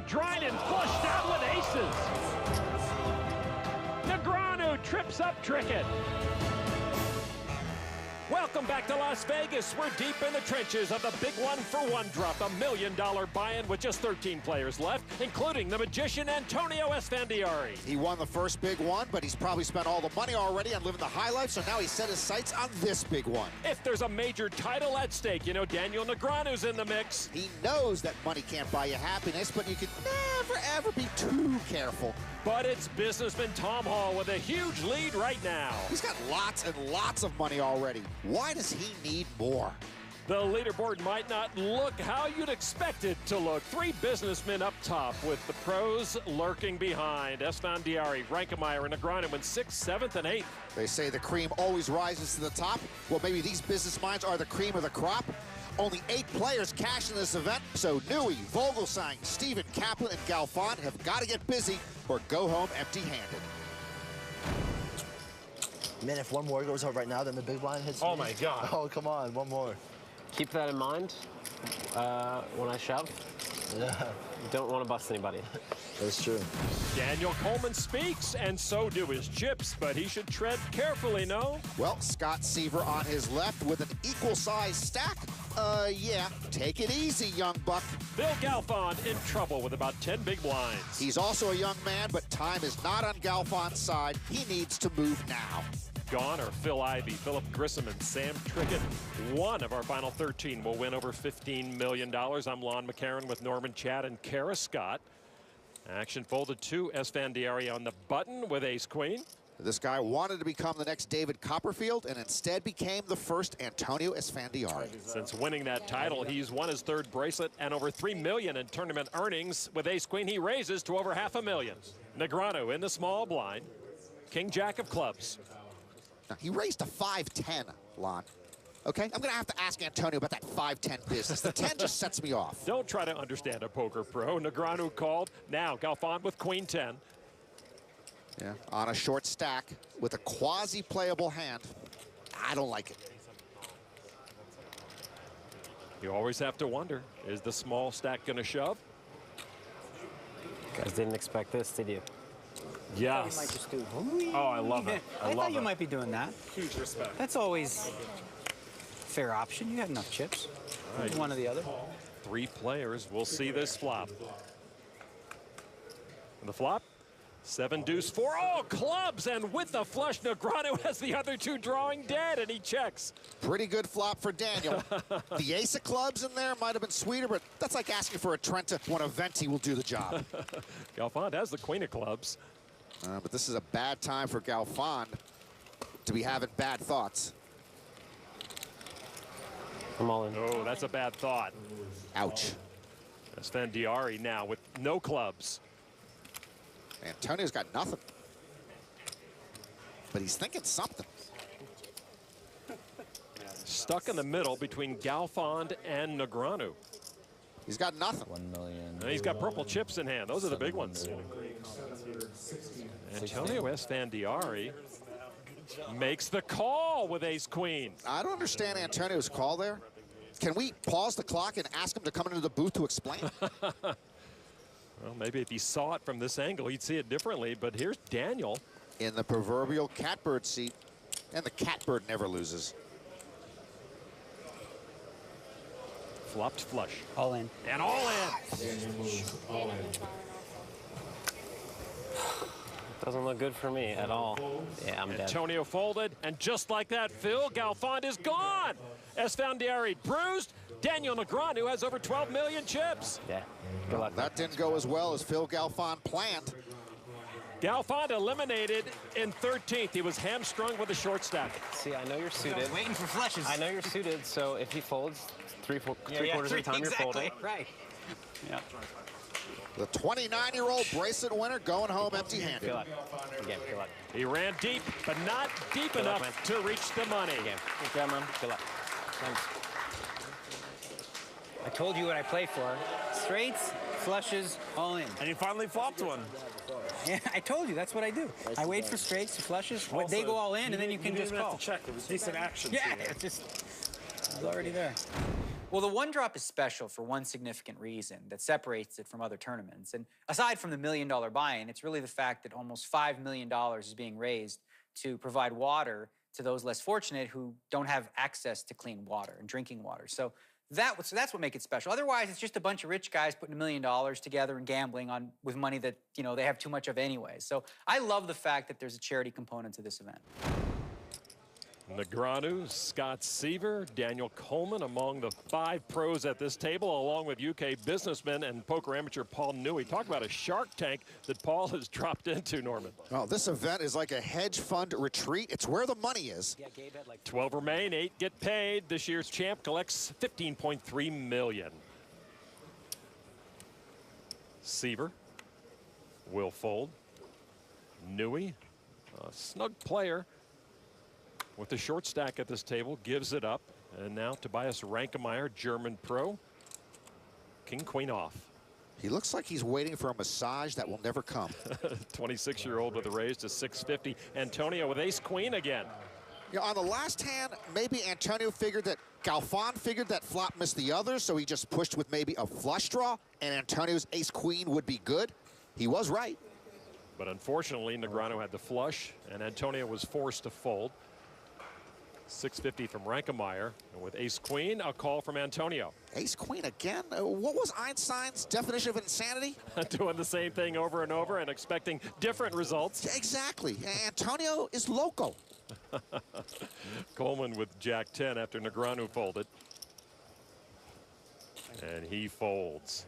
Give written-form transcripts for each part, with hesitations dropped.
Dryden flushed out with aces. Negreanu trips up Trickett. Welcome back to Las Vegas. We're deep in the trenches of the big one-for-one drop, $1 million buy-in with just 13 players left, including the magician Antonio Esfandiari. He won the first big one, but he's probably spent all the money already on living the high life, so now he set his sights on this big one. If there's a major title at stake, you know Daniel Negreanu's in the mix. He knows that money can't buy you happiness, but you can never, ever be too careful. But it's businessman Tom Hall with a huge lead right now. He's got lots and lots of money already. Why does he need more? The leaderboard might not look how you'd expect it to look. Three businessmen up top with the pros lurking behind. Esfandiari, Rankemeyer, and Negreanu in 6th, 7th, and 8th. They say the cream always rises to the top. Well, maybe these business minds are the cream of the crop. Only 8 players cash in this event, so Newey, Vogelsang, Steven, Kaplan, and Galfond have got to get busy or go home empty-handed. Man, if one more goes out right now, then the big blind hits Oh, me. my God. Oh, come on, one more. Keep that in mind when I shove. Yeah. Don't want to bust anybody. That's true. Daniel Coleman speaks, and so do his chips, but he should tread carefully, no? Well, Scott Seaver on his left with an equal-sized stack. Yeah, take it easy, young buck. Bill Galfond in trouble with about 10 big blinds. He's also a young man, but time is not on Galfond's side. He needs to move now. Gone are Phil Ivey, Philip Grissom, and Sam Trickett. One of our final 13 will win over $15 million. I'm Lon McCarron with Norman Chad and Kara Scott. Action folded to Esfandiari on the button with ace-queen. This guy wanted to become the next David Copperfield and instead became the first Antonio Esfandiari. Since winning that title, he's won his 3rd bracelet and over $3 million in tournament earnings. With ace-queen, he raises to over $500,000. Negreanu in the small blind. King-jack of clubs. Now, he raised to 5-10, Lon. Okay, I'm going to have to ask Antonio about that 5-10 business. The 10 just sets me off. Don't try to understand a poker pro. Negreanu called. Now Galfond with queen 10. Yeah, on a short stack with a quasi-playable hand. I don't like it. You always have to wonder, is the small stack going to shove? You guys didn't expect this, did you? Yes. You might just do. Oh, I love it. I thought you might be doing that. Huge respect. That's always fair option. You have enough chips. Right. One or the other. 3 players will see this flop. And the flop, 7 deuce 4. Oh, clubs, and with the flush, Negreanu has the other 2 drawing dead, and he checks. Pretty good flop for Daniel. The ace of clubs in there might have been sweeter, but that's like asking for a Trenta when a Venti will do the job. Galfond has the queen of clubs. But this is a bad time for Galfond to be having bad thoughts. I'm all in. Oh, that's a bad thought. Ouch. Esfandiari now with no clubs. Antonio's got nothing. But he's thinking something. Stuck in the middle between Galfond and Negreanu. He's got nothing. 1 million. And he's got purple chips in hand. Those are the big ones. Antonio Esfandiari makes the call with ace-queen. I don't understand Antonio's call there. Can we pause the clock and ask him to come into the booth to explain? Well, maybe if he saw it from this angle, he'd see it differently. But here's Daniel. In the proverbial catbird seat. And the catbird never loses. Flopped flush. All in. And all in. Doesn't look good for me at all. Yeah, I'm dead. Antonio folded, and just like that, Phil, Galfond is gone. Esfandiari bruised. Daniel Negreanu has over 12 million chips. Yeah, good luck. That didn't go as well as Phil Galfond planned. Galfond eliminated in 13th. He was hamstrung with a short stack. See, I know you're suited. Waiting for flushes. I know you're suited, so if he folds, three quarters of the time you're folding. Right. Yeah. The 29-year-old bracelet winner going home empty-handed. Good luck. Again, good luck. He ran deep, but not deep Good luck, enough to reach the money. Again. Good job, man. Good luck. Thanks. I told you what I play for. Straights, flushes, all in. And you finally flopped one. Yeah, I told you, that's what I do. I wait for straights, flushes, when they go all in, and then you can just call. Have to check. It was decent action. Yeah, it's just, it's already there. Well, the one drop is special for one significant reason that separates it from other tournaments. And aside from the $1 million buy-in, it's really the fact that almost $5 million is being raised to provide water to those less fortunate who don't have access to clean water and drinking water. So that's what makes it special. Otherwise, it's just a bunch of rich guys putting $1 million together and gambling with money that, they have too much of anyway. So I love the fact that there's a charity component to this event. Negreanu, Scott Seaver, Daniel Coleman among the 5 pros at this table, along with UK businessman and poker amateur Paul Newey. Talk about a shark tank that Paul has dropped into, Norman. Well, this event is like a hedge fund retreat. It's where the money is. Yeah, Gabe had like 12 remain, 8 get paid. This year's champ collects $15.3 million. Seaver will fold. Newey, a snug player with the short stack at this table, gives it up. And now Tobias Rankemeyer, German pro. King, queen off. He looks like he's waiting for a massage that will never come. 26-year-old with a raise to 650. Antonio with ace queen again. On the last hand, maybe Antonio figured that Galfon figured that flop missed the others, so he just pushed with maybe a flush draw, and Antonio's ace queen would be good. He was right. But unfortunately, Negreanu had the flush, and Antonio was forced to fold. 650 from Rankemeyer, and with ace-queen, a call from Antonio. Ace-queen again? What was Einstein's definition of insanity? Doing the same thing over and over and expecting different results. Exactly. Antonio is loco. Coleman with Jack-10 after Negreanu folded. And he folds.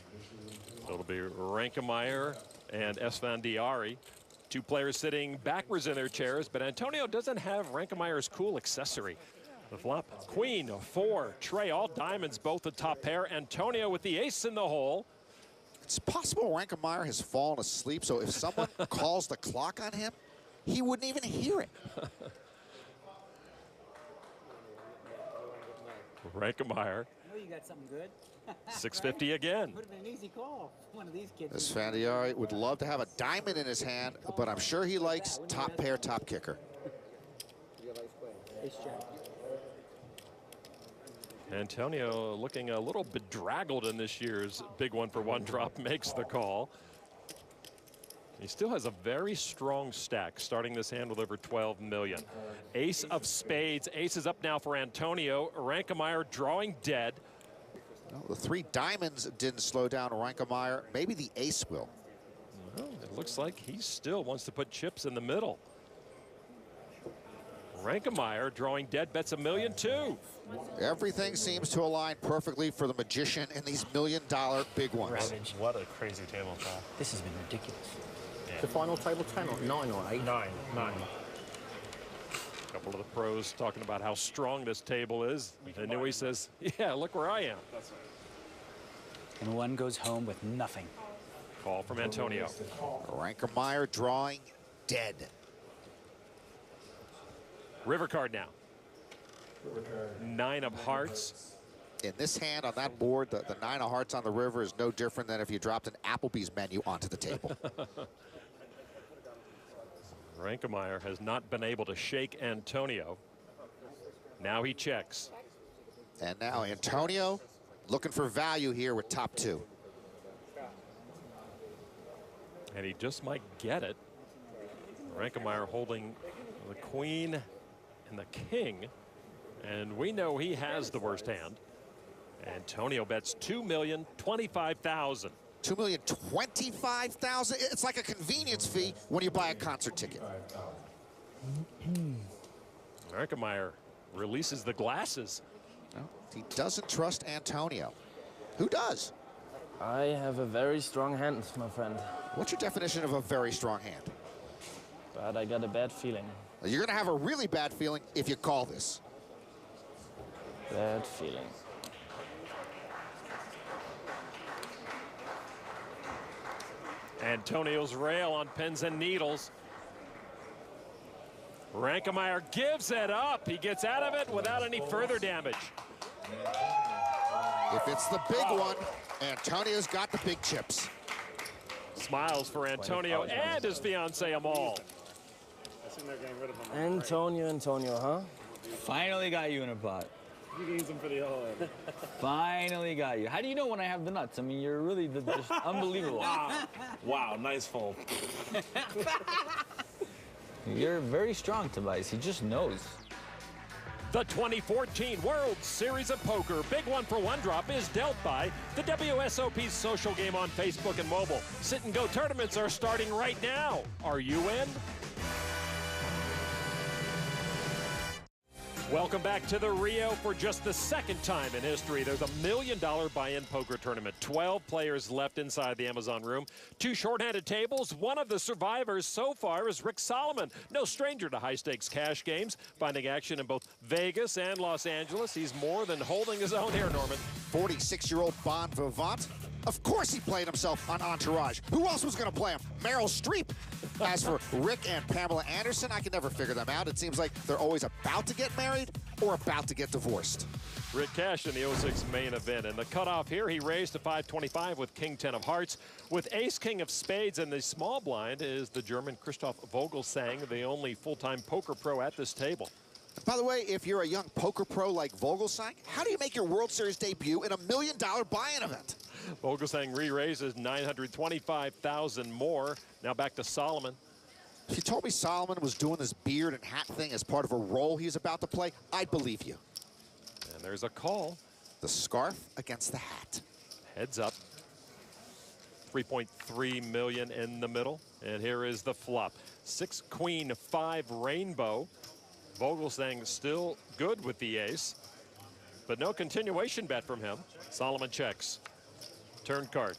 So it'll be Rankemeyer and Esfandiari. 2 players sitting backwards in their chairs, but Antonio doesn't have Rankemeyer's cool accessory. The flop, queen, 4, Trey, all diamonds, both the top pair. Antonio with the ace in the hole. It's possible Rankemeyer has fallen asleep, so if someone calls the clock on him, he wouldn't even hear it. Rankemeyer. I know you got something good. 650 again. Would have been an easy call. One of these kids. Esfandiari would love to have a diamond in his hand, but I'm sure he likes top pair, top kicker. Antonio looking a little bedraggled in this year's big one for one drop, makes the call. He still has a very strong stack, starting this hand with over 12 million. Ace of spades. Ace is up now for Antonio. Rankemeyer drawing dead. Well, the 3 diamonds didn't slow down Rankemeyer. Maybe the ace will. Well, it looks like he still wants to put chips in the middle. Rankemeyer drawing dead, bets $1 million too. Everything seems to align perfectly for the magician in these $1 million big ones. Ravage. What a crazy tabletop. This has been ridiculous. Yeah. The final table 10 or 9 or 8? 9. A couple of the pros talking about how strong this table is. And Newey says, yeah, look where I am. And one goes home with nothing. Call from Antonio. Rankemeyer drawing dead. River card now. 9 of hearts. In this hand on that board, the 9 of hearts on the river is no different than if you dropped an Applebee's menu onto the table. Rankemeyer has not been able to shake Antonio. Now he checks. And now Antonio looking for value here with top 2. And he just might get it. Rankemeyer holding the queen and the king. And we know he has the worst hand. Antonio bets $2,025,000. $2,025,000. It's like a convenience fee when you buy a concert ticket. Rankemeyer releases the glasses. No, he doesn't trust Antonio. Who does? I have a very strong hand, my friend. What's your definition of a very strong hand? But I got a bad feeling. You're going to have a really bad feeling if you call this. Bad feeling. Antonio's rail on pins and needles. Rankemeyer gives it up. He gets out of it without any further damage. If it's the big one, Antonio's got the big chips. Smiles for Antonio and his fiancee Amal. Antonio, huh? Finally got you in a pot. You can use them for the whole end. Finally got you. How do you know when I have the nuts? I mean, you're really just unbelievable. Wow, nice fold. You're very strong, Tobias. He just knows. The 2014 World Series of Poker, big one for one drop, is dealt by the WSOP's social game on Facebook and mobile. Sit and go tournaments are starting right now. Are you in? Welcome back to the Rio. For just the second time in history, there's $1 million buy-in poker tournament. 12 players left inside the Amazon room. 2 shorthanded tables. One of the survivors so far is Rick Solomon. No stranger to high-stakes cash games, finding action in both Vegas and Los Angeles. He's more than holding his own here, Norman. 46-year-old Bon Vivant. Of course he played himself on Entourage. Who else was going to play him? Meryl Streep. As for Rick and Pamela Anderson, I can never figure them out. It seems like they're always about to get married or about to get divorced. Rick cashed in the 06 main event, and the cutoff here, he raised to 525 with King-10 of hearts. With Ace-King of spades in the small blind is the German Christoph Vogelsang, the only full-time poker pro at this table. By the way, if you're a young poker pro like Vogelsang, how do you make your World Series debut in $1 million buy-in event? Vogelsang re-raises 925,000 more. Now back to Solomon. If you told me Solomon was doing this beard and hat thing as part of a role he's about to play, I'd believe you. And there's a call. The scarf against the hat. Heads up. 3.3 million in the middle. And here is the flop. 6 queen 5 rainbow. Vogelsang still good with the ace, but no continuation bet from him. Solomon checks. Turn card.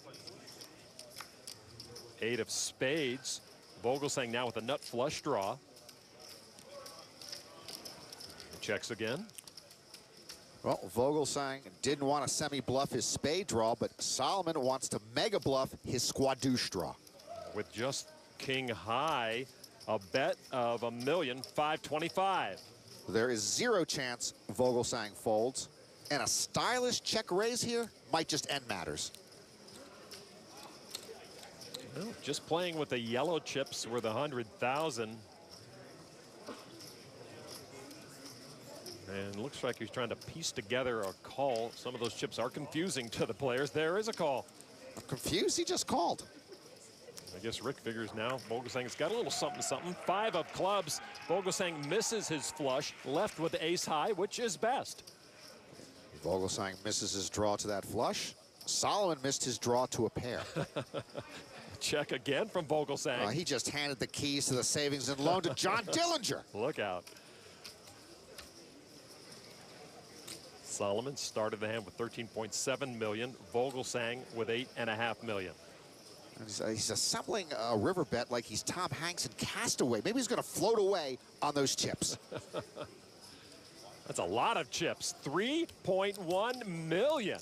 8 of spades. Vogelsang now with a nut flush draw. Checks again. Well, Vogelsang didn't want to semi-bluff his spade draw, but Solomon wants to mega bluff his squadouche draw. With just king high, a bet of $1,525,000. There is 0 chance Vogelsang folds, and a stylish check raise here might just end matters. Well, just playing with the yellow chips worth 100,000. And looks like he's trying to piece together a call. Some of those chips are confusing to the players. There is a call. I'm confused. He just called. I guess Rick figures now Vogelsang's got a little something. 5 of clubs. Vogelsang misses his flush, left with ace high, which is best. Vogelsang misses his draw to that flush. Solomon missed his draw to a pair. Check again from Vogelsang. He just handed the keys to the savings and loan to John Dillinger. Look out. Solomon started the hand with 13.7 million. Vogelsang with 8.5 million. He's assembling a river bet like he's Tom Hanks in Castaway. Maybe he's going to float away on those chips. That's a lot of chips. 3.1 million.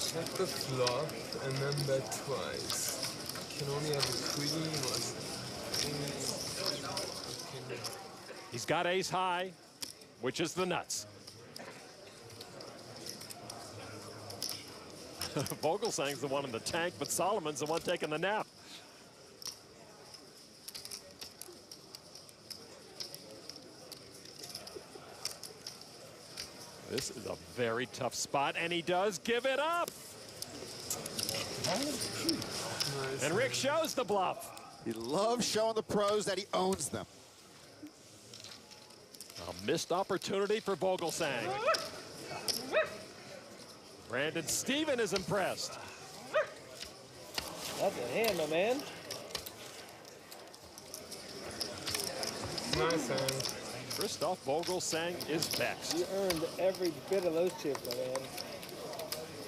Check the flop and then bet twice. Can only have a queen or He's got ace high, which is the nuts. Vogelsang's the one in the tank, but Solomon's the one taking the nap. This is a very tough spot, and he does give it up. Nice. And Rick shows the bluff. He loves showing the pros that he owns them. A missed opportunity for Vogelsang. Brandon Steven is impressed. That's a hand, my man. Nice hand. Christoph Vogelsang is vexed. You earned every bit of those chips, my man.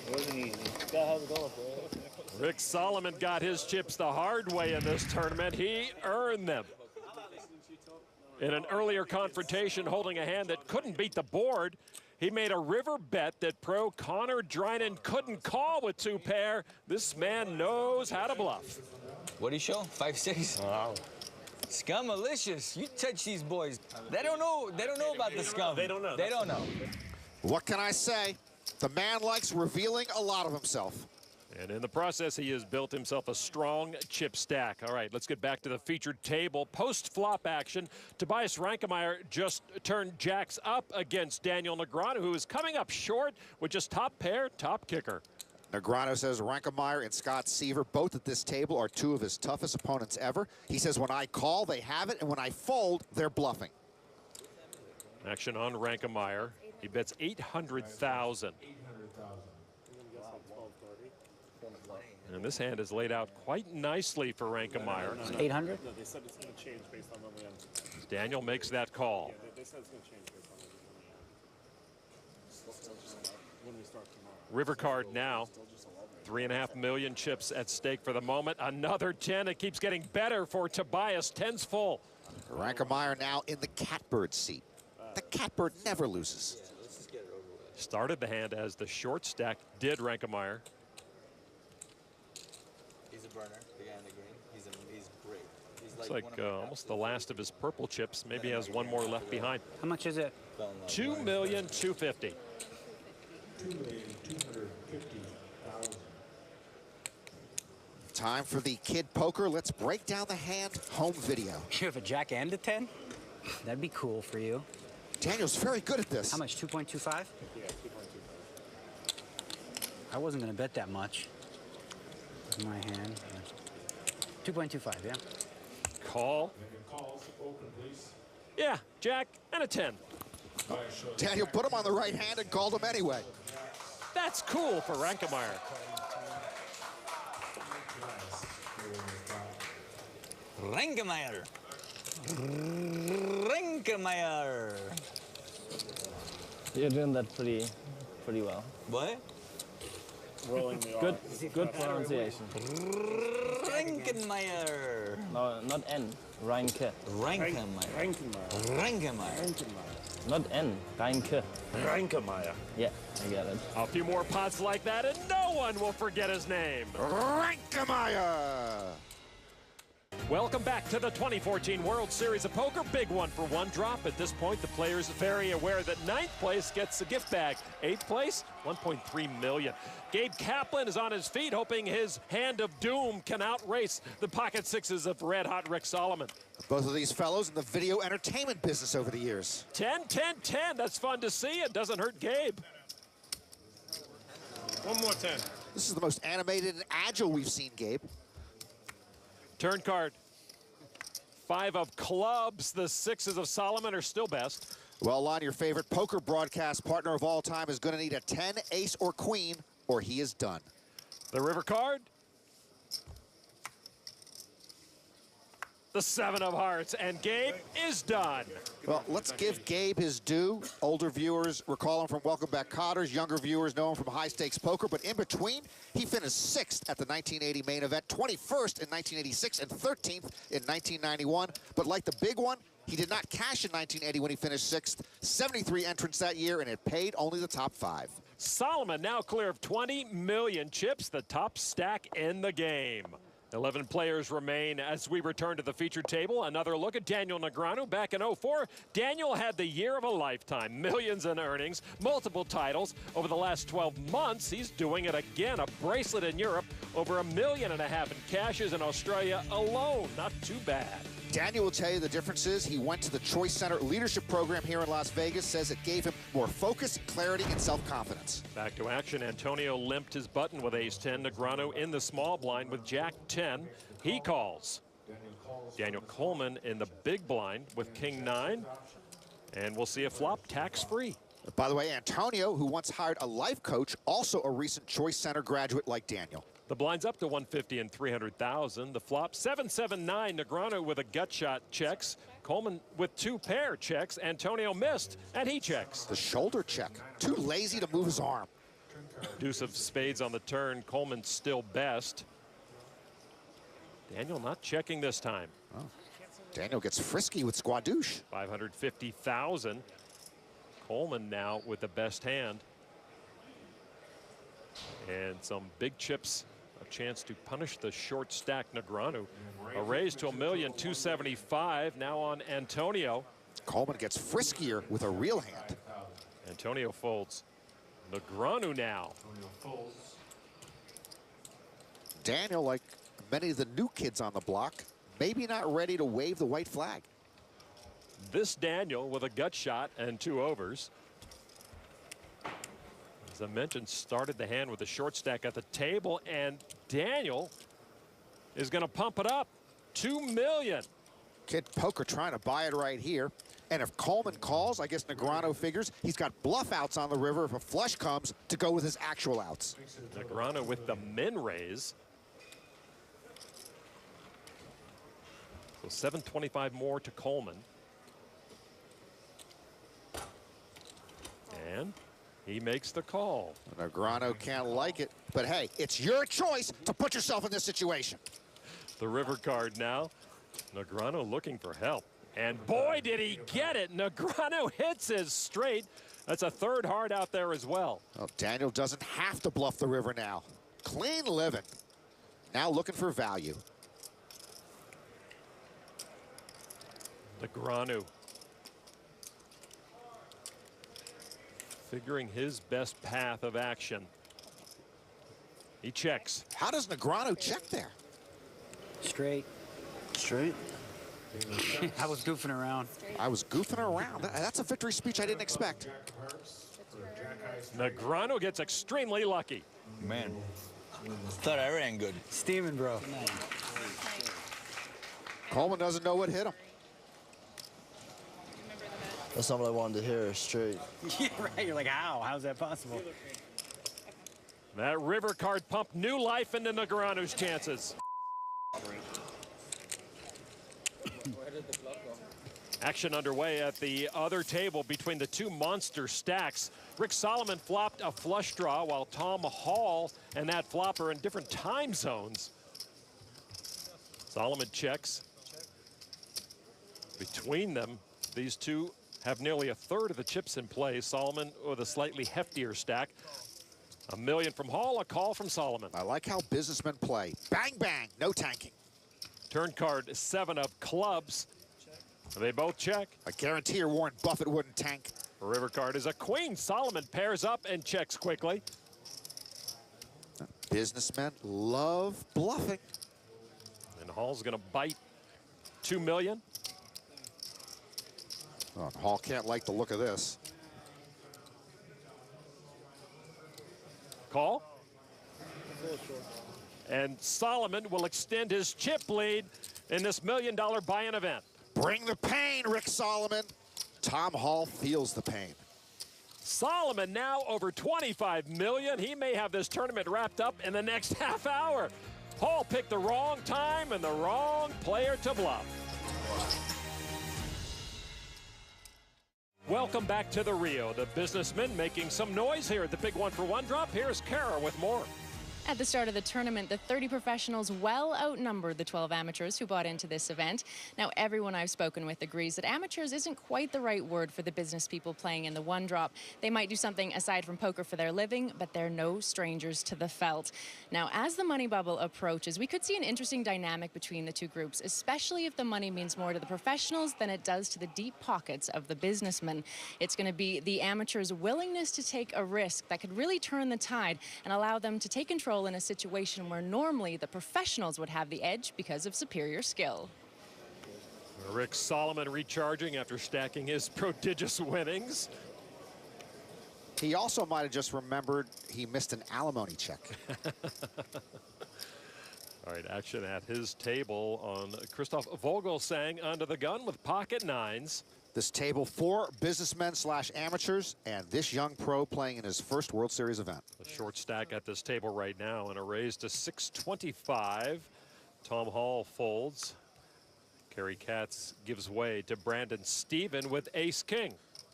It wasn't easy. Got how it's going for you. Rick Solomon got his chips the hard way in this tournament. He earned them. In an earlier confrontation, holding a hand that couldn't beat the board, he made a river bet that pro Connor Drynan couldn't call with 2 pair. This man knows how to bluff. What'd he show? 5-6. Wow. Scum-malicious. You touch these boys. They don't know about the scum. They don't know. They don't know. What can I say? The man likes revealing a lot of himself. And in the process, he has built himself a strong chip stack. All right, let's get back to the featured table. Post-flop action, Tobias Rankemeyer just turned jacks up against Daniel Negreanu, who is coming up short with just top pair, top kicker. Negreanu says Rankemeyer and Scott Seaver, both at this table, are two of his toughest opponents ever. He says when I call, they have it, and when I fold, they're bluffing. Action on Rankemeyer. He bets 800,000. And this hand is laid out quite nicely for Rankemeyer. 800? No, they said it's going to change based on when we end. Daniel makes that call. Yeah, they said it's going to change based on when we start tomorrow. River card now. 3.5 million chips at stake for the moment. Another 10. It keeps getting better for Tobias. 10's full. Rankemeyer now in the catbird seat. The catbird never loses. Started the hand as the short stack did Rankemeyer. He's a burner, the guy in the green. He's great. He's Looks like almost the last of his purple chips. Maybe he has one more left behind. How much is it? $2,250,000. Time for the kid poker. Let's break down the hand. Home video. You have a jack and a 10? That'd be cool for you. Daniel's very good at this. How much, 2.25? Yeah, 2.25. I wasn't going to bet that much. In my hand. 2.25, yeah? Call. Yeah, jack and a 10. Daniel put him on the right hand and called him anyway. That's cool for Rankemeyer. Rankemeyer. Rankemeyer. You're doing that pretty well. What? Rolling the Good, R. good pronunciation. Rankemeyer. No, not N. Reinke. Rankemeyer. Rankemeyer. Not N. Reinke. Rankemeyer. Yeah, I get it. A few more pots like that, and no one will forget his name. Rankemeyer! Welcome back to the 2014 World Series of Poker. Big one for one drop. At this point, the players very aware that 9th place gets a gift bag. 8th place, $1.3 million. Gabe Kaplan is on his feet, hoping his hand of doom can outrace the pocket sixes of red-hot Rick Solomon. Both of these fellows in the video entertainment business over the years. 10, 10, 10. That's fun to see. It doesn't hurt Gabe. One more 10. This is the most animated and agile we've seen, Gabe. Turn card. 5 of clubs. The 6s of Solomon are still best. Well, Lon, your favorite poker broadcast partner of all time is going to need a 10, ace, or queen, or he is done. The river card. The 7 of hearts, and Gabe is done. Well, let's give Gabe his due. Older viewers recall him from Welcome Back Cotters. Younger viewers know him from High Stakes Poker. But in between, he finished 6th at the 1980 main event, 21st in 1986, and 13th in 1991. But like the big one, he did not cash in 1980 when he finished 6th. 73 entrants that year, and it paid only the top 5. Solomon now clear of 20 million chips, the top stack in the game. 11 players remain as we return to the featured table. Another look at Daniel Negreanu back in 04. Daniel had the year of a lifetime, millions in earnings, multiple titles. Over the last 12 months, he's doing it again. A bracelet in Europe, over $1.5 million in cashes in Australia alone. Not too bad. Daniel will tell you the difference is he went to the Choice Center leadership program here in Las Vegas, says it gave him more focus, clarity, and self-confidence. Back to action. Antonio limped his button with ace-10. Negreanu in the small blind with jack-10. He calls. Daniel Coleman in the big blind with king-9. And we'll see a flop tax-free. By the way, Antonio, who once hired a life coach, also a recent Choice Center graduate like Daniel. The blinds up to 150 and 300,000. The flop 7-7-9. Negreanu with a gut shot checks. Coleman with 2 pair checks. Antonio missed and he checks. The shoulder check. Too lazy to move his arm. Deuce of spades on the turn. Coleman still best. Daniel not checking this time. Oh. Daniel gets frisky with squadouche. 550,000. Coleman now with the best hand. And some big chips. A chance to punish the short stack Negreanu. A raise to $1,275,000 now on Antonio. Coleman gets friskier with a real hand. Antonio folds. Negreanu now. Daniel, like many of the new kids on the block, maybe not ready to wave the white flag. This Daniel with a gut shot and 2 overs. As I mentioned, started the hand with a short stack at the table, and Daniel is going to pump it up. $2 million. Kid Poker trying to buy it right here. And if Coleman calls, I guess Negreanu figures he's got bluff outs on the river if a flush comes to go with his actual outs. Negreanu with the min raise. So 725 more to Coleman. And he makes the call. Negreanu can't like it, but hey, it's your choice to put yourself in this situation. The river card now. Negreanu looking for help. And boy, did he get it. Negreanu hits his straight. That's a third hard out there as well. Well, Daniel doesn't have to bluff the river now. Clean living. Now looking for value. Negreanu figuring his best path of action. He checks. How does Negreanu check there? Straight. Straight? I was goofing around. I was goofing around. That's a victory speech I didn't expect. Negreanu gets extremely lucky. Man, thought I ran good. Steaming, bro. Coleman doesn't know what hit him. That's not what I wanted to hear, straight. Yeah, right. You're like, how? How's that possible? That river card pumped new life into Negreanu's chances. Action underway at the other table between the two monster stacks. Rick Solomon flopped a flush draw while Tom Hall and that flopper in different time zones. Solomon checks. Between them, these two have nearly a third of the chips in play. Solomon with a slightly heftier stack. $1 million from Hall, a call from Solomon. I like how businessmen play. Bang, bang, no tanking. Turn card 7 of clubs. They both check. I guarantee you Warren Buffett wouldn't tank. River card is a queen. Solomon pairs up and checks quickly. Businessmen love bluffing. And Hall's going to bite $2 million. Oh, Hall can't like the look of this. Call. And Solomon will extend his chip lead in this $1 million buy-in event. Bring the pain, Rick Solomon. Tom Hall feels the pain. Solomon now over $25 million. He may have this tournament wrapped up in the next half hour. Hall picked the wrong time and the wrong player to bluff. Welcome back to the Rio. The businessmen making some noise here at the big 1-for-1 drop. Here's Kara with more. At the start of the tournament, the 30 professionals well outnumbered the 12 amateurs who bought into this event. Now, everyone I've spoken with agrees that amateurs isn't quite the right word for the business people playing in the one drop. They might do something aside from poker for their living, but they're no strangers to the felt. Now, as the money bubble approaches, we could see an interesting dynamic between the two groups, especially if the money means more to the professionals than it does to the deep pockets of the businessmen. It's going to be the amateurs' willingness to take a risk that could really turn the tide and allow them to take control in a situation where normally the professionals would have the edge because of superior skill. Rick Solomon recharging after stacking his prodigious winnings. He also might have just remembered he missed an alimony check. All right, action at his table on Christoph Vogelsang under the gun with pocket nines. This table for businessmen / amateurs, and this young pro playing in his first World Series event. A short stack at this table right now and a raise to 625. Tom Hall folds. Kerry Katz gives way to Brandon Stephen with ace-king.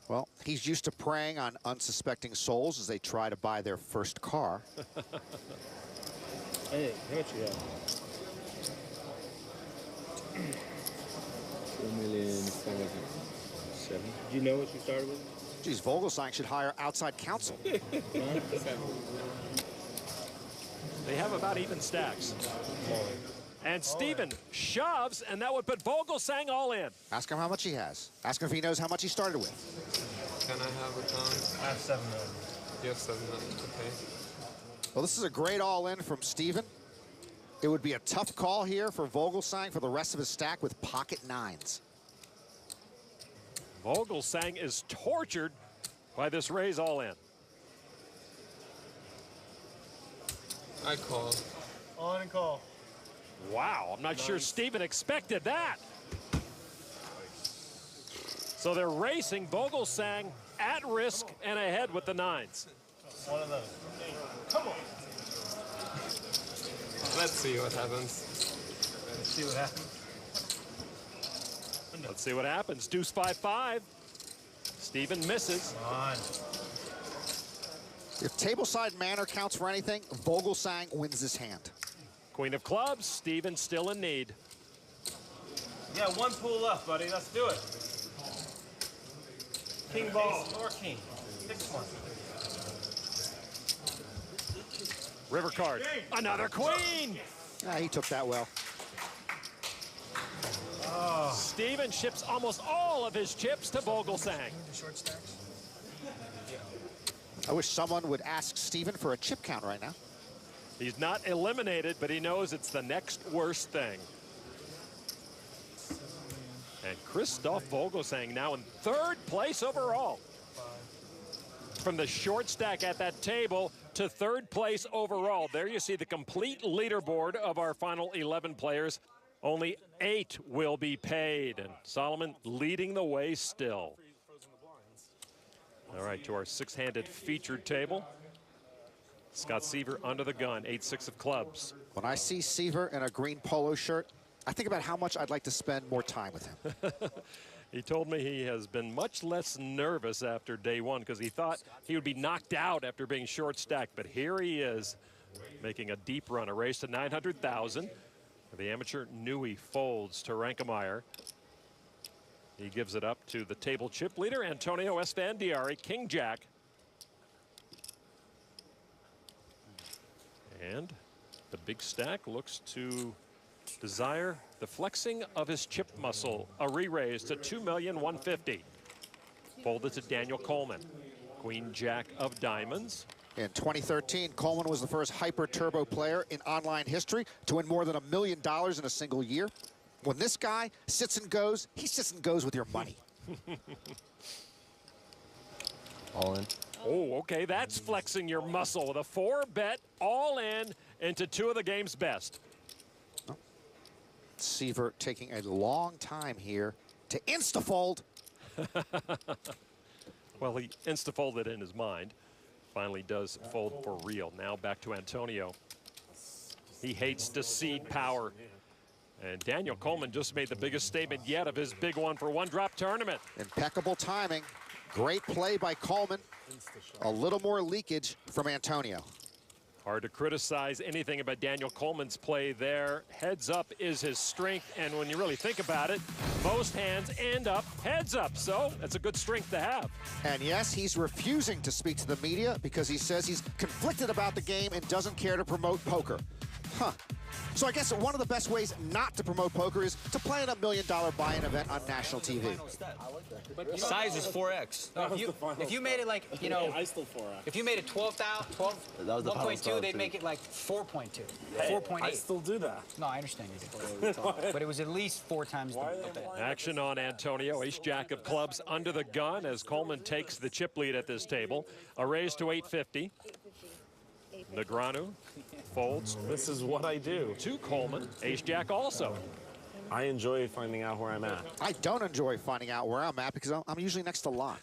Well, he's used to preying on unsuspecting souls as they try to buy their first car. Hey, how much you got? 2,407,000. Did you know what you started with? Geez, Vogelsang should hire outside counsel. They have about even stacks. And Stephen shoves, and that would put Vogelsang all in. Ask him how much he has. Ask him if he knows how much he started with. Can I have a count? I have 7 million. You have 7 million, okay. Well, this is a great all-in from Stephen. It would be a tough call here for Vogelsang for the rest of his stack with pocket nines. Vogelsang is tortured by this raise all in. I call. On and call. Wow, I'm not sure Steven expected that. So they're racing Vogelsang at risk and ahead with the nines. One of those. Come on. Let's see what happens. Let's see what happens. Let's see what happens. Deuce 5-5. Steven misses. Come on. If tableside manner counts for anything, Vogelsang wins this hand. Queen of clubs, Steven still in need. Yeah, one pool left, buddy. Let's do it. King ball. Or king. Pick one. River card. Another queen. He took that well. Oh. Steven ships almost all of his chips to Vogelsang. I wish someone would ask Steven for a chip count right now. He's not eliminated, but he knows it's the next worst thing. And Christoph Vogelsang now in 3rd place overall. From the short stack at that table to 3rd place overall. There you see the complete leaderboard of our final 11 players. Only 8 will be paid, and Solomon leading the way still. All right, to our 6-handed featured table. Scott Seaver under the gun, 8-6 of clubs. When I see Seaver in a green polo shirt, I think about how much I'd like to spend more time with him. He told me he has been much less nervous after day one because he thought he would be knocked out after being short stacked, but here he is making a deep run, a race to 900,000. The amateur Nui folds to Rankemeyer. He gives it up to the table chip leader, Antonio Esfandiari, King Jack. And the big stack looks to desire the flexing of his chip muscle. A re-raise to $2,150,000. Folded to Daniel Coleman. Queen Jack of diamonds. In 2013, Coleman was the first hyper-turbo player in online history to win more than $1 million in a single year. When this guy sits and goes, he sits and goes with your money. All in. Oh, okay, that's flexing your muscle with a 4-bet all in into 2 of the game's best. Oh. Seaver taking a long time here to insta-fold. Well, he insta-folded in his mind. Finally does fold for real. Now back to Antonio. He hates to cede power. And Daniel Coleman just made the biggest statement yet of his big one for one drop tournament. Impeccable timing. Great play by Coleman. A little more leakage from Antonio. Hard to criticize anything about Daniel Coleman's play there. Heads up is his strength, and when you really think about it, most hands end up heads up, so that's a good strength to have. And yes, he's refusing to speak to the media because he says he's conflicted about the game and doesn't care to promote poker. Huh. So I guess one of the best ways not to promote poker is to play in $1 million buy-in event on national TV. Size is 4X. If you made it like, you know, I still 4X. if you made it 1.2, they'd make it like 4.2, 4.8. I still do that. No, I understand you do. But it was at least 4 times the bet. Action on Antonio, ace-jack of clubs under the gun as Coleman takes the chip lead at this table. A raise to 850. Negreanu folds. This is what I do. To Coleman, ace-jack also. I enjoy finding out where I'm at. I don't enjoy finding out where I'm at because I'm usually next to Lon.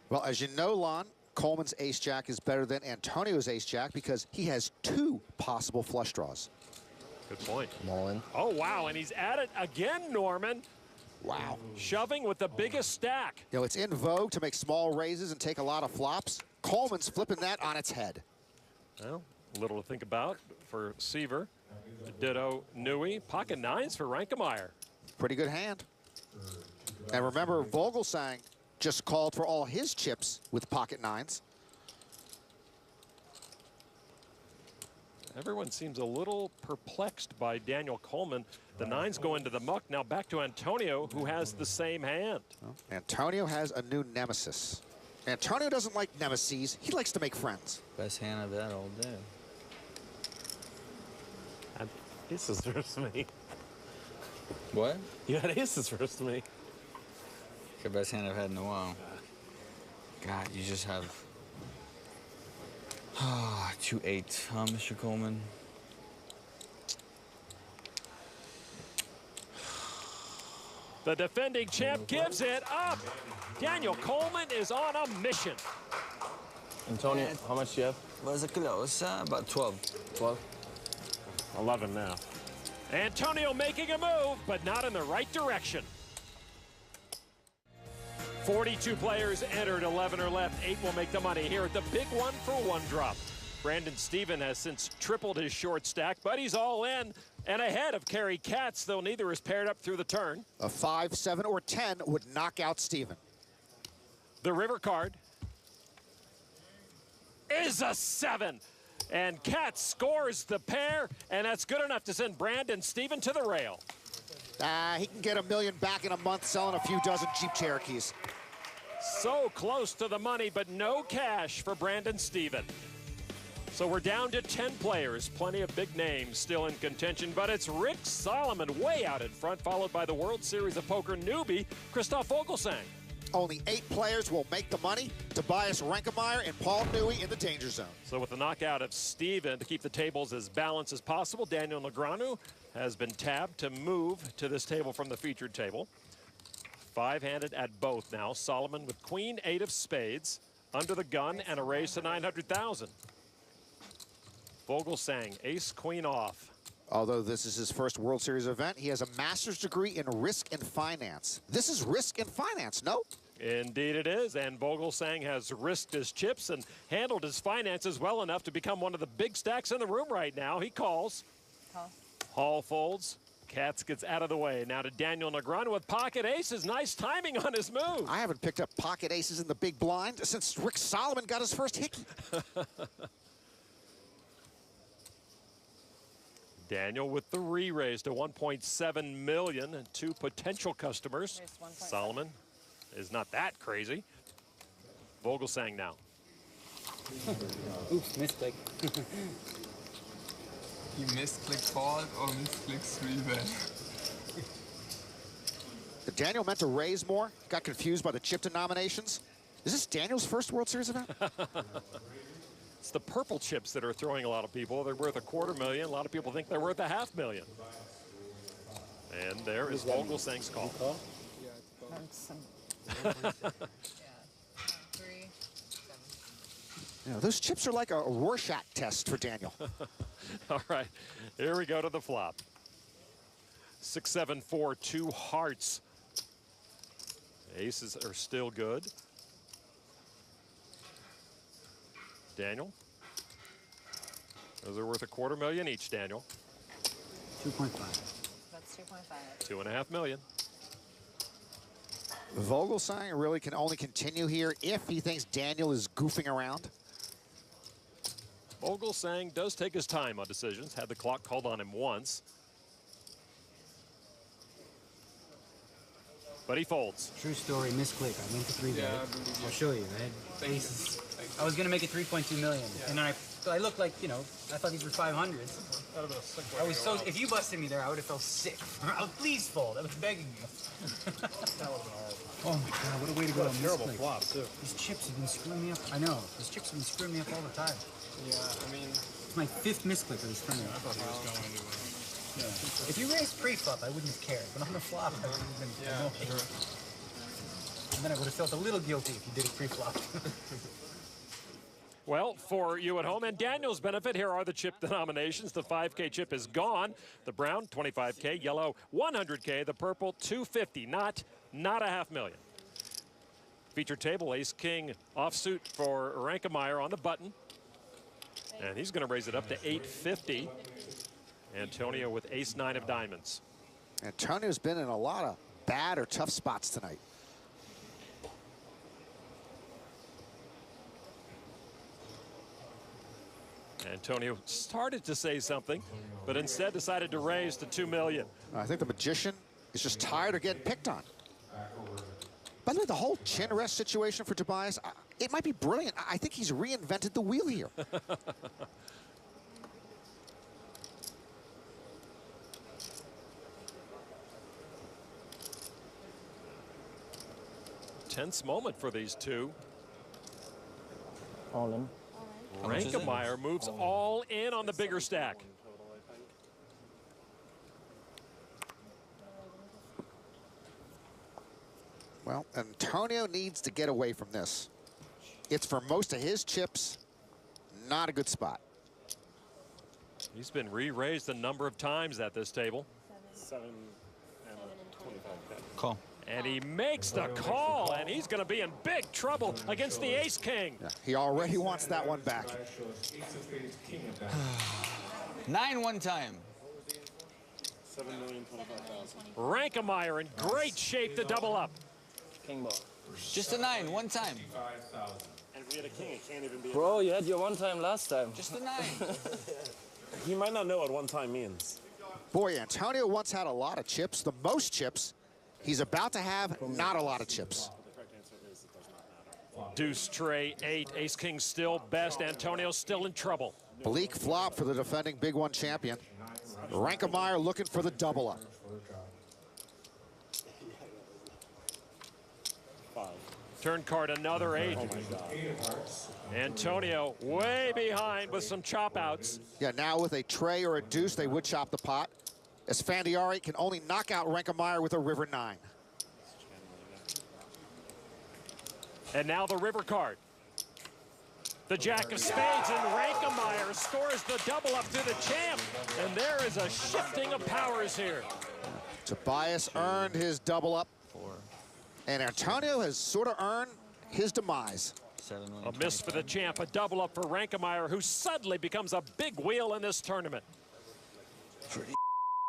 Well, as you know, Lon, Coleman's ace-jack is better than Antonio's ace-jack because he has 2 possible flush draws. Good point. I'm all in. Oh, wow, and he's at it again, Norman. Wow. Shoving with the biggest stack. You know, it's in vogue to make small raises and take a lot of flops. Coleman's flipping that on its head. Well, a little to think about for Seaver. Ditto Nui. Pocket nines for Rankemeyer. Pretty good hand. And remember, Vogelsang just called for all his chips with pocket nines. Everyone seems a little perplexed by Daniel Coleman. The nines go into the muck. Now back to Antonio, who has the same hand. Well, Antonio has a new nemesis. Antonio doesn't like nemesis. He likes to make friends. Best hand I've had all day. Aces versus me. What? You had aces versus me. The best hand I've had in a while. God, you just have 2 8s, huh, Mr. Coleman? The defending champ gives it up. Daniel Coleman is on a mission. Antonio, how much do you have? Was it close? About 12. 12? 11 now. Antonio making a move, but not in the right direction. 42 players entered, 11 are left. 8 will make the money here at the big 1-for-1 drop. Brandon Stephen has since tripled his short stack, but he's all in and ahead of Kerry Katz, though neither is paired up through the turn. A 5, 7, or 10 would knock out Stephen. The river card is a 7. And Katz scores the pair, and that's good enough to send Brandon Stephen to the rail. He can get $1 million back in a month selling a few dozen Jeep Cherokees. So close to the money, but no cash for Brandon Stephen. So we're down to 10 players, plenty of big names still in contention, but it's Rick Solomon way out in front, followed by the World Series of Poker newbie, Christoph Vogelsang. Only 8 players will make the money. Tobias Renkemeyer and Paul Newey in the danger zone. So with the knockout of Stephen to keep the tables as balanced as possible, Daniel Negreanu has been tabbed to move to this table from the featured table. 5-handed at both now. Solomon with queen 8 of spades under the gun and a raise to 900,000. Vogelsang ace queen off. Although this is his first World Series event, he has a master's degree in risk and finance. This is risk and finance, no? Indeed it is, and Vogelsang has risked his chips and handled his finances well enough to become one of the big stacks in the room right now. He calls. Call. Hall folds. Katz gets out of the way. Now to Daniel Negreanu with pocket aces. Nice timing on his move. I haven't picked up pocket aces in the big blind since Rick Solomon got his first hickey. Daniel with the re-raise to 1.7 million and 2 potential customers. Solomon is not that crazy. Vogelsang now. Oops, misclick. He misclick fold or misclick 3-bet. Daniel meant to raise more, got confused by the chip denominations. Is this Daniel's first World Series event? It's the purple chips that are throwing a lot of people. They're worth $250,000. A lot of people think they're worth $500,000. And there is Vogelsang's call. You know, those chips are like a Rorschach test for Daniel. All right, here we go to the flop. 6, 7, 4, 2 hearts. Aces are still good. Daniel. Those are worth $250,000 each, Daniel. 2.5. That's 2.5. $2.5 million. Vogelsang really can only continue here if he thinks Daniel is goofing around. Vogelsang does take his time on decisions. Had the clock called on him once. But he folds. True story, misclick. I went to 3-bet. I'll show you. I had aces. I was gonna make it 3.2 million, and then I looked like, you know, I thought these were 500s. I was so. If you busted me there, I would have felt sick. Please fold. I was begging you. Oh my God, what a way to go! What a terrible flop too. These chips have been screwing me up. I know. These chips have been screwing me up all the time. Yeah, I mean, it's my 5th misclick of this tournament. I thought he was going to. If you raised pre-flop, I wouldn't have cared. But on the flop, I would have been annoyed. Sure. And then I would have felt a little guilty if you did it pre-flop. Well, for you at home and Daniel's benefit, here are the chip denominations. The 5K chip is gone. The brown, 25K. Yellow, 100K. The purple, 250. Not $500,000. Featured table, ace-king offsuit for Renkemeyer on the button. And he's going to raise it up to 850. Antonio with ace-9 of diamonds. Antonio's been in a lot of bad or tough spots tonight. Antonio started to say something, but instead decided to raise to $2 million. I think the magician is just tired of getting picked on. By the way, the whole chin rest situation for Tobias, it might be brilliant. I think he's reinvented the wheel here. Tense moment for these two. All in. Rankemeyer moves all in on the bigger stack. Well, Antonio needs to get away from this. It's for most of his chips, not a good spot. He's been re-raised a number of times at this table. 7 and 25. Call. And he makes the call, and he's going to be in big trouble against the ace-king. Yeah, he already wants that one back. 9 one time. 7,025,000. Rankemeyer in great shape to double up. King ball. Just a 9 one time. And we had a king, it can't even be. Bro, you had your one time last time. Just a 9. He might not know what one time means. Boy, Antonio once had a lot of chips, the most chips. He's about to have not a lot of chips. Deuce, tray, 8. Ace-king still best. Antonio still in trouble. Bleak flop for the defending Big One champion. Rankemeyer looking for the double up. Turn card, another 8. Antonio way behind with some chop outs. Yeah, now with a tray or a deuce, they would chop the pot. As Fandiari can only knock out Rankemeyer with a river 9. And now the river card. The jack of spades, and Rankemeyer scores the double up to the champ. And there is a shifting of powers here. Tobias earned his double up. And Antonio has sort of earned his demise. A miss for the champ, a double up for Rankemeyer, who suddenly becomes a big wheel in this tournament.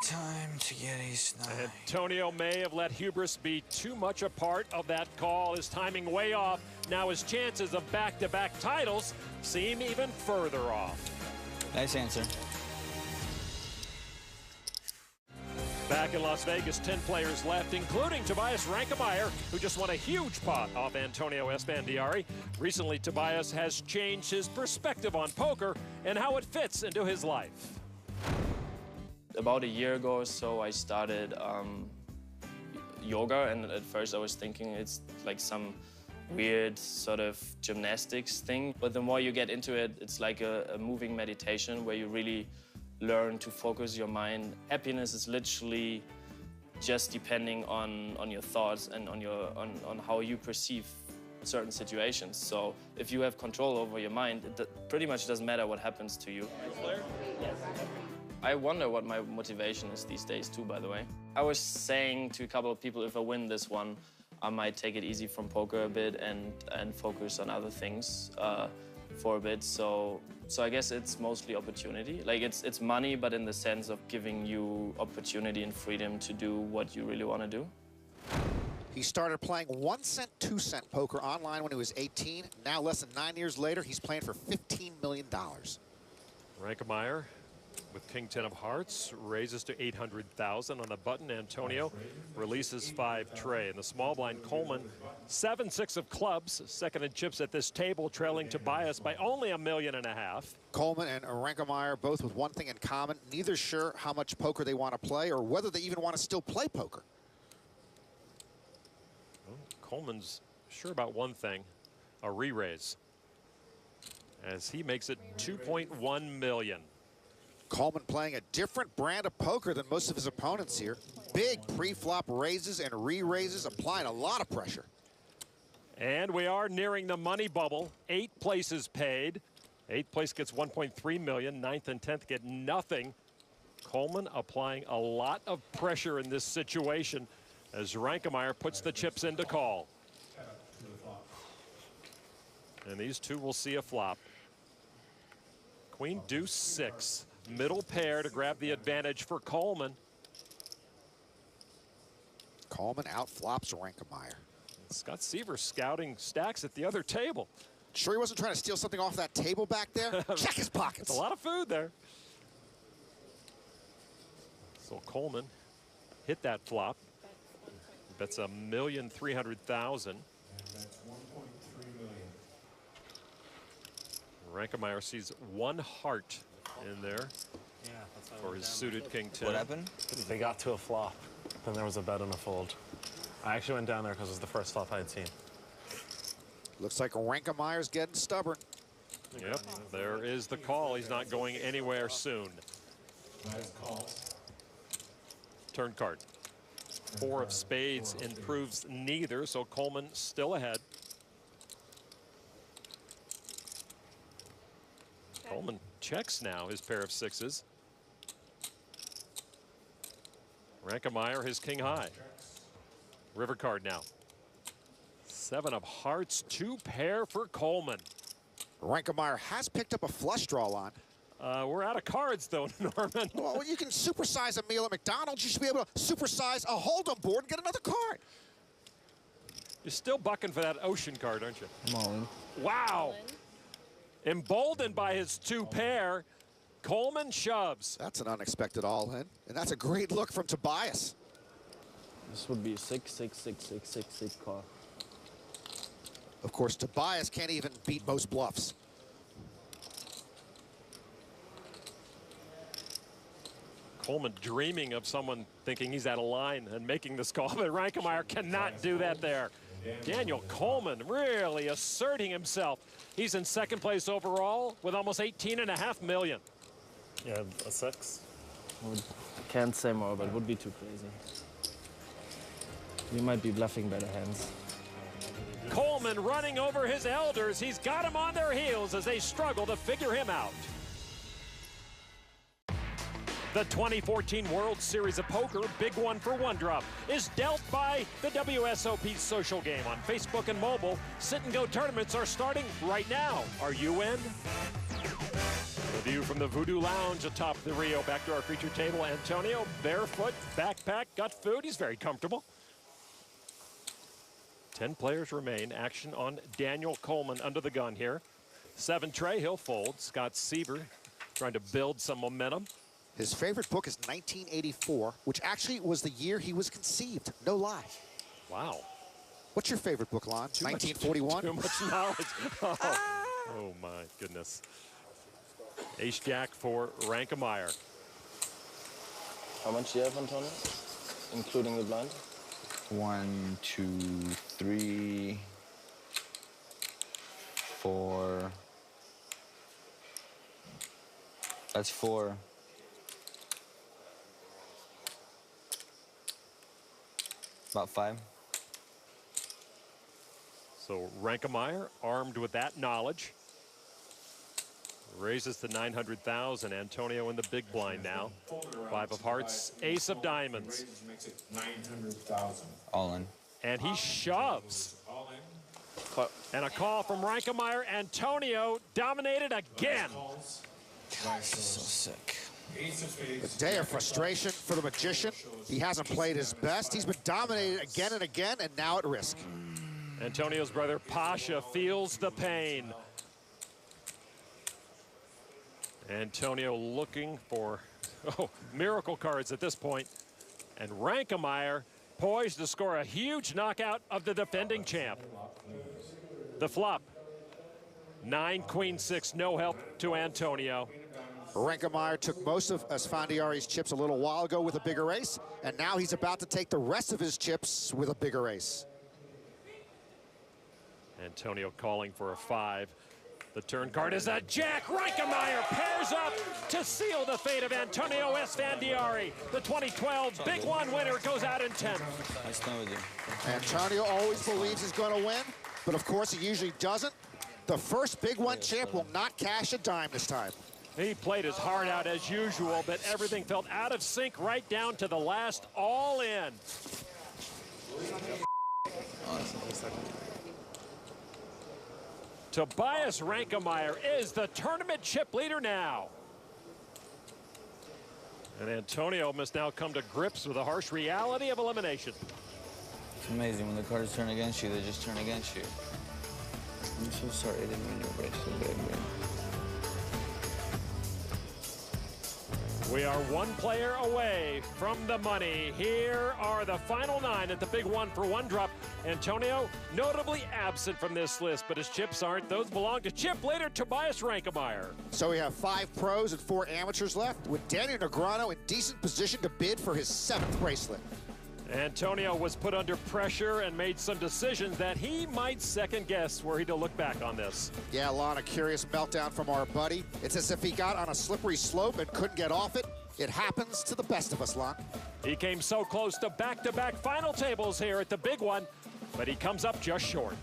Time to get ace 9. Antonio may have let hubris be too much a part of that call. His timing way off. Now his chances of back-to-back titles seem even further off. Nice answer. Back in Las Vegas, 10 players left, including Tobias Rankemeyer, who just won a huge pot off Antonio Esfandiari. Recently, Tobias has changed his perspective on poker and how it fits into his life. About a year ago or so, I started yoga, and at first I was thinking it's like some weird sort of gymnastics thing. But the more you get into it, it's like a moving meditation where you really learn to focus your mind. Happiness is literally just depending on your thoughts and on how you perceive certain situations. So if you have control over your mind, it pretty much doesn't matter what happens to you. I wonder what my motivation is these days too, by the way. I was saying to a couple of people, if I win this one, I might take it easy from poker a bit and focus on other things for a bit. So I guess it's mostly opportunity. Like it's money, but in the sense of giving you opportunity and freedom to do what you really want to do. He started playing 1 cent, 2 cent poker online when he was 18. Now, less than 9 years later, he's playing for $15 million. Rankemeyer with king 10 of hearts raises to 800,000 on the button. Antonio releases 5 tray. In the small blind, Coleman 7-6 of clubs, second in chips at this table, trailing Tobias by only $1.5 million. Coleman and Rankemeyer both with one thing in common: neither sure how much poker they want to play or whether they even want to still play poker. Well, Coleman's sure about one thing: a re-raise, as he makes it $2.1 million. Coleman playing a different brand of poker than most of his opponents here. Big pre-flop raises and re-raises, applying a lot of pressure. And we are nearing the money bubble. 8 places paid. 8th place gets $1.3 million. 9th and 10th get nothing. Coleman applying a lot of pressure in this situation as Rankemeyer puts the chips into call. And these two will see a flop. Queen deuce 6. Middle pair to grab the advantage for Coleman. Coleman outflops Rankemeyer. Scott Seaver scouting stacks at the other table. Sure he wasn't trying to steal something off that table back there? Check his pockets. It's a lot of food there. So Coleman hit that flop. That's $1,300,000. Rankemeyer sees one heart in there for his suited king 10. What happened? They got to a flop, then there was a bet and a fold. I actually went down there because it was the first flop I had seen. Looks like Rankemeyer's getting stubborn. Yep, there is the call. He's not going anywhere soon. Turn card. 4 of spades improves neither, so Coleman still ahead. Coleman checks now his pair of sixes. Rankemeyer, his king high. River card now. 7 of hearts, 2 pair for Coleman. Rankemeyer has picked up a flush draw line. We're out of cards, though, Norman. Well, you can supersize a meal at McDonald's. You should be able to supersize a Hold'em board and get another card. You're still bucking for that ocean card, aren't you? I'm all in. Wow. Emboldened by his 2 pair, Coleman shoves. That's an unexpected all-in, and that's a great look from Tobias. This would be 6, 6, 6, 6, 6, 6 call. Of course, Tobias can't even beat most bluffs. Coleman dreaming of someone thinking he's out of line and making this call, but Rankemeyer cannot do that there. Daniel Coleman really asserting himself. He's in second place overall with almost $18.5 million. Yeah, a 6. I can't say more, but it would be too crazy. You might be bluffing better hands. Coleman running over his elders. He's got them on their heels as they struggle to figure him out. The 2014 World Series of Poker Big One for One Drop is dealt by the WSOP social game on Facebook and mobile. Sit and go tournaments are starting right now. Are you in? The view from the Voodoo Lounge atop the Rio. Back to our feature table. Antonio, barefoot, backpack, got food. He's very comfortable. 10 players remain. Action on Daniel Coleman under the gun here. 7 tray, he'll fold. Scott Sieber trying to build some momentum. His favorite book is 1984, which actually was the year he was conceived. No lie. Wow. What's your favorite book, Lon? 1941? Too much knowledge. Oh, my goodness. Ace-Jack for Rankemeyer. How much do you have, Antonio? Including the blind? 1, 2, 3, 4. That's 4. About 5. So Rankemeyer, armed with that knowledge, raises to 900,000. Antonio in the big blind now. 5 of hearts, ace of diamonds. Makes it 900,000. All in. And he shoves. All in. And a call from Rankemeyer. Antonio dominated again. God, so sick. A day of frustration for the magician. He hasn't played his best. He's been dominated again and again, and now at risk. Antonio's brother Pasha feels the pain. Antonio looking for miracle cards at this point. And Rankemeyer poised to score a huge knockout of the defending champ. The flop. 9, queen 6, no help to Antonio. Rankemeyer took most of Asfandiari's chips a little while ago with a bigger ace, and now he's about to take the rest of his chips with a bigger ace. Antonio calling for a 5. The turn card is a jack. Rankemeyer pairs up to seal the fate of Antonio Esfandiari. The 2012 Big One winner goes out in 10th. I stand with you. Antonio always believes he's going to win, but of course he usually doesn't. The first Big One champ will not cash a dime this time. He played his heart out as usual, but everything felt out of sync right down to the last all in. Tobias Rankemeyer is the tournament chip leader now. And Antonio must now come to grips with the harsh reality of elimination. It's amazing. When the cards turn against you, they just turn against you. I'm so sorry I didn't mean to break so big, man. We are one player away from the money. Here are the final 9 at the big 1-for-1 drop. Antonio, notably absent from this list, but his chips aren't. Those belong to Chip Later, Tobias Rankemeyer. So we have 5 pros and 4 amateurs left, with Daniel Negreanu in decent position to bid for his 7th bracelet. Antonio was put under pressure and made some decisions that he might second guess were he to look back on this. Yeah, Lon, a curious meltdown from our buddy. It's as if he got on a slippery slope and couldn't get off it. It happens to the best of us, Lon. He came so close to back-to-back final tables here at the big one, but he comes up just short.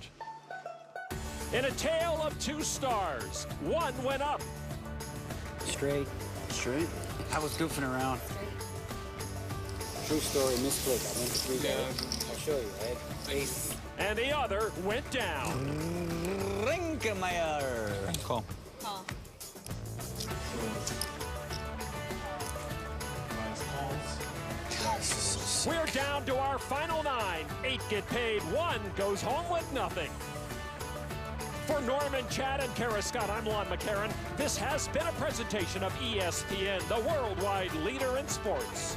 In a tale of 2 stars, one went up. Straight. Straight? I was goofing around. True story, misclick. I went to 3 days. I'll show you. I had ace. And the other went down. Rankemeyer. Call. Call. We're down to our final 9. 8 get paid, 1 goes home with nothing. For Norman, Chad, and Kara Scott, I'm Lon McCarran. This has been a presentation of ESPN, the worldwide leader in sports.